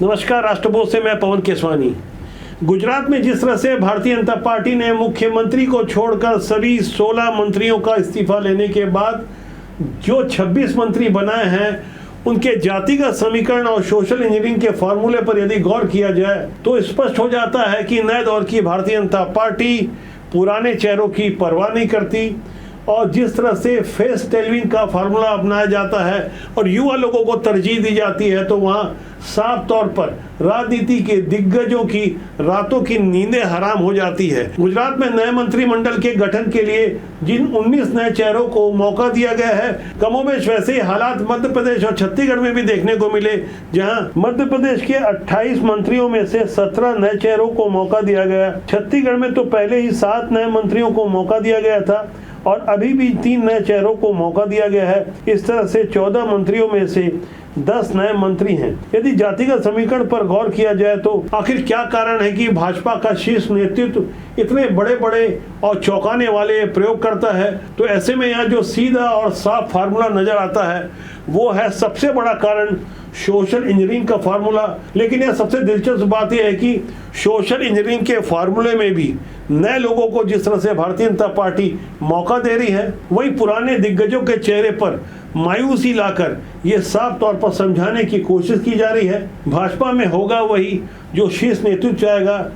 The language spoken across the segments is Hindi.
नमस्कार, राष्ट्रबोध से मैं पवन केसवानी। गुजरात में जिस तरह से भारतीय जनता पार्टी ने मुख्यमंत्री को छोड़कर सभी 16 मंत्रियों का इस्तीफा लेने के बाद जो 26 मंत्री बनाए हैं, उनके जातिगत समीकरण और सोशल इंजीनियरिंग के फॉर्मूले पर यदि गौर किया जाए तो स्पष्ट हो जाता है कि नए दौर की भारतीय जनता पार्टी पुराने चेहरों की परवाह नहीं करती और जिस तरह से फेस टेलविंग का फार्मूला अपनाया जाता है और युवा लोगों को तरजीह दी जाती है, तो वहाँ साफ तौर पर राजनीति के दिग्गजों की रातों की नींदें हराम हो जाती है। गुजरात में नए मंत्रिमंडल के गठन के लिए जिन 19 नए चेहरों को मौका दिया गया है, कमोबेश वैसे ही हालात मध्य प्रदेश और छत्तीसगढ़ में भी देखने को मिले, जहां मध्य प्रदेश के 28 मंत्रियों में से 17 नए चेहरों को मौका दिया गया। छत्तीसगढ़ में तो पहले ही 7 नए मंत्रियों को मौका दिया गया था और अभी भी 3 नए चेहरों को मौका दिया गया है। इस तरह से 14 मंत्रियों में से 10 नए मंत्री हैं। यदि जातिगत समीकरण पर गौर किया जाए तो आखिर क्या कारण है कि भाजपा का शीर्ष नेतृत्व इतने बड़े बड़े और चौंकाने वाले प्रयोग करता है? तो ऐसे में यहाँ जो सीधा और साफ फार्मूला नजर आता है वो है सबसे बड़ा कारण सोशल इंजीनियरिंग का फार्मूला। लेकिन यह सबसे दिलचस्प बात यह है कि सोशल इंजीनियरिंग के फार्मूले में भी नए लोगों को जिस तरह से भारतीय जनता पार्टी मौका दे रही है, वही पुराने दिग्गजों के चेहरे पर मायूसी लाकर ये साफ तौर पर समझाने की कोशिश की जा रही है भाजपा में होगा वही जो शीर्ष नेतृत्व चाहेगा।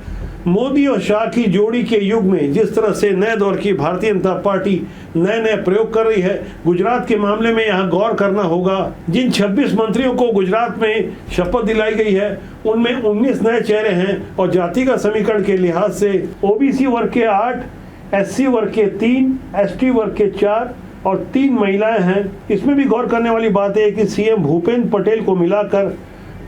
मोदी और शाह की जोड़ी के युग में जिस तरह से नए दौर की भारतीय जनता पार्टी नए नए प्रयोग कर रही है, गुजरात के मामले में यहाँ गौर करना होगा। जिन 26 मंत्रियों को गुजरात में शपथ दिलाई गई है, उनमें 19 नए चेहरे हैं और जातिगत समीकरण के लिहाज से ओबीसी वर्ग के 8, एससी वर्ग के 3, एसटी वर्ग के 4 और 3 महिलाएं हैं। इसमें भी गौर करने वाली बात है कि सीएम भूपेंद्र पटेल को मिलाकर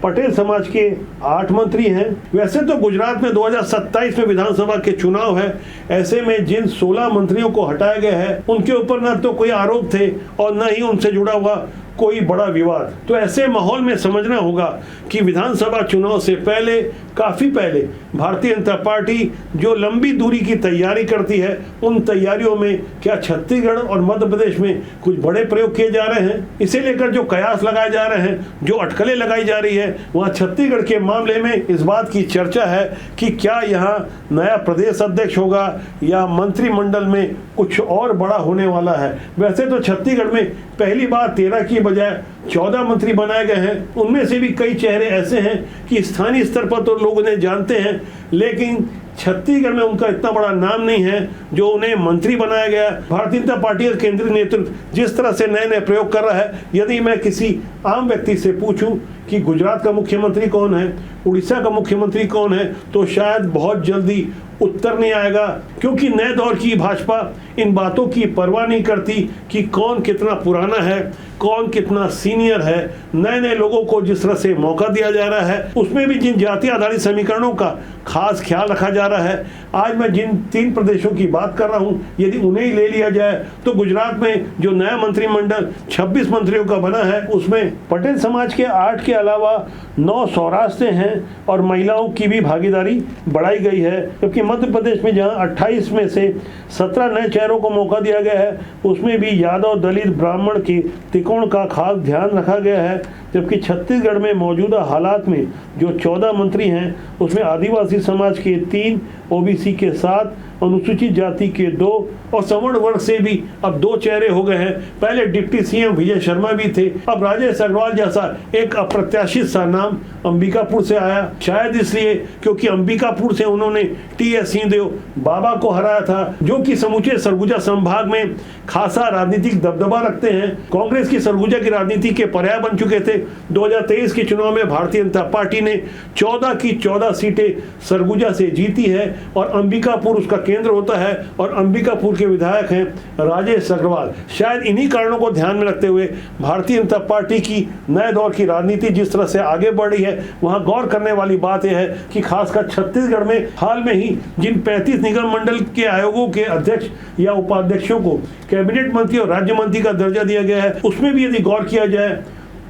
पटेल समाज के 8 मंत्री हैं। वैसे तो गुजरात में 2027 में विधानसभा के चुनाव है, ऐसे में जिन 16 मंत्रियों को हटाया गया है उनके ऊपर न तो कोई आरोप थे और न ही उनसे जुड़ा हुआ कोई बड़ा विवाद। तो ऐसे माहौल में समझना होगा कि विधानसभा चुनाव से पहले, काफी पहले भारतीय जनता पार्टी जो लंबी दूरी की तैयारी करती है, उन तैयारियों में क्या छत्तीसगढ़ और मध्य प्रदेश में कुछ बड़े प्रयोग किए जा रहे हैं। इसे लेकर जो कयास लगाए जा रहे हैं, जो अटकलें लगाई जा रही है, वहाँ छत्तीसगढ़ के मामले में इस बात की चर्चा है कि क्या यहाँ नया प्रदेश अध्यक्ष होगा या मंत्रिमंडल में कुछ और बड़ा होने वाला है। वैसे तो छत्तीसगढ़ में पहली बार 13 की बजाय 14 मंत्री बनाए गए हैं। उनमें से भी कई चेहरे ऐसे हैं कि स्थानीय स्तर पर तो लोग उन्हें जानते हैं, लेकिन छत्तीसगढ़ में उनका इतना बड़ा नाम नहीं है जो उन्हें मंत्री बनाया गया। भारतीय जनता पार्टी का केंद्रीय नेतृत्व जिस तरह से नए नए प्रयोग कर रहा है, यदि मैं किसी आम व्यक्ति से पूछूं कि गुजरात का मुख्यमंत्री कौन है, उड़ीसा का मुख्यमंत्री कौन है, तो शायद बहुत जल्दी उत्तर नहीं आएगा, क्योंकि नए दौर की भाजपा इन बातों की परवाह नहीं करती कि कौन कितना पुराना है, कौन कितना सीनियर है। नए नए लोगों को जिस तरह से मौका दिया जा रहा है, उसमें भी जिन जाति आधारित समीकरणों का खास ख्याल रखा जा रहा है। आज मैं जिन 3 प्रदेशों की बात कर रहा हूं, यदि उन्हें ही ले लिया जाए तो गुजरात में जो नया मंत्रिमंडल 26 मंत्रियों का बना है, उसमें पटेल समाज के 8 के अलावा 9 सौराष्ट्र हैं और महिलाओं की भी भागीदारी बढ़ाई गई है। जबकि मध्य प्रदेश में जहां 28 में से 17 नए चेहरों को मौका दिया गया है, उसमें भी यादव, दलित, ब्राह्मण के त्रिकोण का खास ध्यान रखा गया है। जबकि छत्तीसगढ़ में मौजूदा हालात में जो 14 मंत्री हैं, उसमें आदिवासी समाज के 3, ओबीसी के 7, अनुसूचित जाति के 2 और सवर्ण वर्ग से भी अब 2 चेहरे हो गए हैं। पहले डिप्टी सीएम विजय शर्मा भी थे, अब राजेश अग्रवाल जैसा एक अप्रत्याशित सा नाम अंबिकापुर से आया। शायद इसलिए क्योंकि अंबिकापुर से उन्होंने टी.एस. सिंहदेव बाबा को हराया था, जो कि समूचे सरगुजा संभाग में खासा राजनीतिक दबदबा रखते हैं। कांग्रेस की सरगुजा की राजनीति के पर्याय बन चुके थे। 2023 के चुनाव में भारतीय जनता पार्टी ने 14 की 14 सीटें सरगुजा से जीती है और अंबिकापुर उसका केंद्र होता है और अंबिकापुर के विधायक हैं राजेश अग्रवाल। शायद इन्हीं कारणों को ध्यान में रखते हुए भारतीय जनता पार्टी की नए दौर की राजनीति जिस तरह से आगे बढ़ रही है, वहां गौर करने वाली बात यह है कि खासकर छत्तीसगढ़ में हाल में ही जिन 35 निगम मंडल के आयोगों के अध्यक्ष या उपाध्यक्षों को कैबिनेट मंत्री और राज्य मंत्री का दर्जा दिया गया है, उसमें भी यदि गौर किया जाए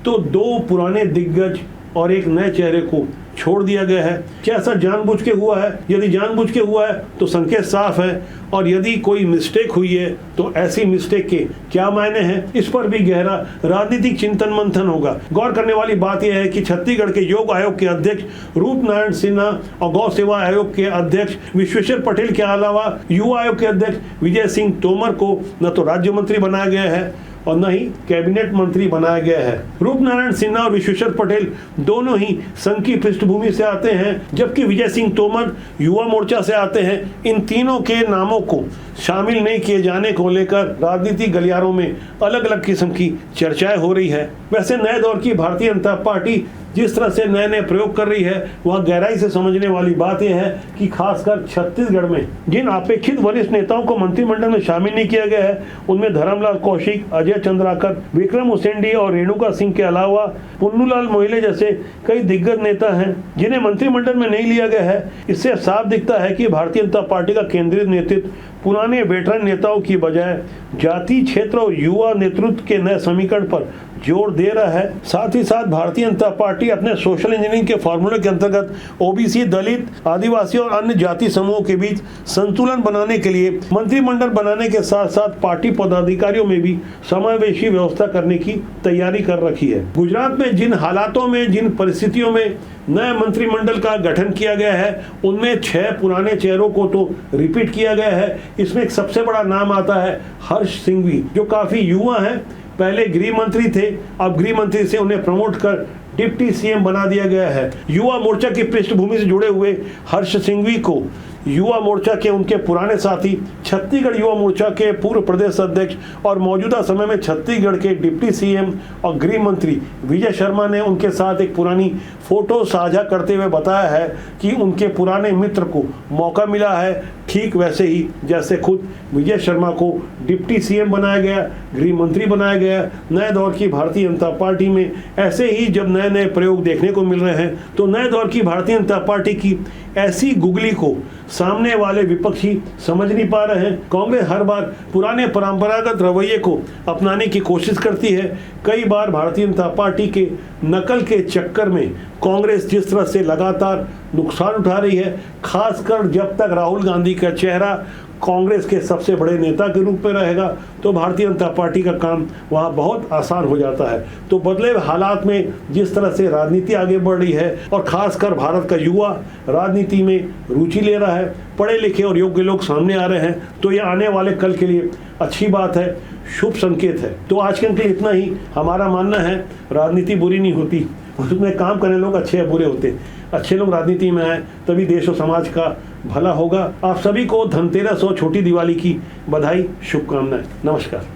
तो 2 पुराने दिग्गज और एक नए चेहरे को छोड़ दिया गया है। क्या ऐसा जानबूझ के हुआ है? यदि जानबूझ के हुआ है तो संकेत साफ है, और यदि कोई मिस्टेक हुई है तो ऐसी मिस्टेक के क्या मायने हैं, इस पर भी गहरा राजनीतिक चिंतन मंथन होगा। गौर करने वाली बात यह है कि छत्तीसगढ़ के योग आयोग के अध्यक्ष रूपनारायण सिन्हा और गौ सेवा आयोग के अध्यक्ष विश्वेश्वर पटेल के अलावा युवा आयोग के अध्यक्ष विजय सिंह तोमर को न तो राज्य मंत्री बनाया गया है और न ही कैबिनेट मंत्री बनाया गया है। रूपनारायण सिन्हा और विश्वेश्वर पटेल दोनों ही संघ की पृष्ठभूमि से आते हैं, जबकि विजय सिंह तोमर युवा मोर्चा से आते हैं। इन तीनों के नामों को शामिल नहीं किए जाने को लेकर राजनीतिक गलियारों में अलग अलग किस्म की चर्चाएं हो रही है। वैसे नए दौर की भारतीय जनता पार्टी जिस तरह से नए नए प्रयोग कर रही है, वह गहराई से समझने वाली बात यह है कि खासकर छत्तीसगढ़ में जिन अपेक्षित वरिष्ठ नेताओं को मंत्रिमंडल में शामिल नहीं किया गया है, उनमें धर्मलाल कौशिक, अजय चंद्राकर, विक्रम उसेंडी और रेणुका सिंह के अलावा पुन्नूलाल मोइले जैसे कई दिग्गज नेता हैं जिन्हें मंत्रिमंडल में नहीं लिया गया है। इससे साफ दिखता है कि भारतीय जनता पार्टी का केंद्रीय नेतृत्व पुराने वेटरन नेताओं की बजाय जाति, क्षेत्र और युवा नेतृत्व के नए समीकरण पर जोर दे रहा है। साथ ही साथ भारतीय जनता पार्टी अपने सोशल इंजीनियरिंग के फॉर्मूले के अंतर्गत ओबीसी, दलित, आदिवासी और अन्य जाति समूहों के बीच संतुलन बनाने के लिए मंत्रिमंडल बनाने के साथ साथ पार्टी पदाधिकारियों में भी समावेशी व्यवस्था करने की तैयारी कर रखी है। गुजरात में जिन हालातों में, जिन परिस्थितियों में नए मंत्रिमंडल का गठन किया गया है, उनमें 6 पुराने चेहरों को तो रिपीट किया गया है। इसमें एक सबसे बड़ा नाम आता है हर्ष सिंघवी, जो काफी युवा हैं। पहले गृह मंत्री थे, अब गृह मंत्री से उन्हें प्रमोट कर डिप्टी सीएम बना दिया गया है। युवा मोर्चा की पृष्ठभूमि से जुड़े हुए हर्ष सिंघवी को युवा मोर्चा के उनके पुराने साथी, छत्तीसगढ़ युवा मोर्चा के पूर्व प्रदेश अध्यक्ष और मौजूदा समय में छत्तीसगढ़ के डिप्टी सीएम और गृह मंत्री विजय शर्मा ने उनके साथ एक पुरानी फोटो साझा करते हुए बताया है कि उनके पुराने मित्र को मौका मिला है, ठीक वैसे ही जैसे खुद विजय शर्मा को डिप्टी सीएम बनाया गया, गृह मंत्री बनाया गया। नए दौर की भारतीय जनता पार्टी में ऐसे ही जब नए नए प्रयोग देखने को मिल रहे हैं, तो नए दौर की भारतीय जनता पार्टी की ऐसी गुगली को सामने वाले विपक्षी समझ नहीं पा रहे हैं। कांग्रेस हर बार पुराने परंपरागत रवैये को अपनाने की कोशिश करती है। कई बार भारतीय जनता पार्टी के नकल के चक्कर में कांग्रेस जिस तरह से लगातार नुकसान उठा रही है, खासकर जब तक राहुल गांधी का चेहरा कांग्रेस के सबसे बड़े नेता के रूप में रहेगा, तो भारतीय जनता पार्टी का काम वहाँ बहुत आसान हो जाता है। तो बदले हुए हालात में जिस तरह से राजनीति आगे बढ़ रही है और खासकर भारत का युवा राजनीति में रुचि ले रहा है, पढ़े लिखे और योग्य लोग सामने आ रहे हैं, तो ये आने वाले कल के लिए अच्छी बात है, शुभ संकेत है। तो आज के लिए इतना ही। हमारा मानना है राजनीति बुरी नहीं होती, उसमें काम करने लोग अच्छे या बुरे होते। अच्छे लोग राजनीति में आए तभी देश और समाज का भला होगा। आप सभी को धनतेरस और छोटी दिवाली की बधाई, शुभकामनाएं। नमस्कार।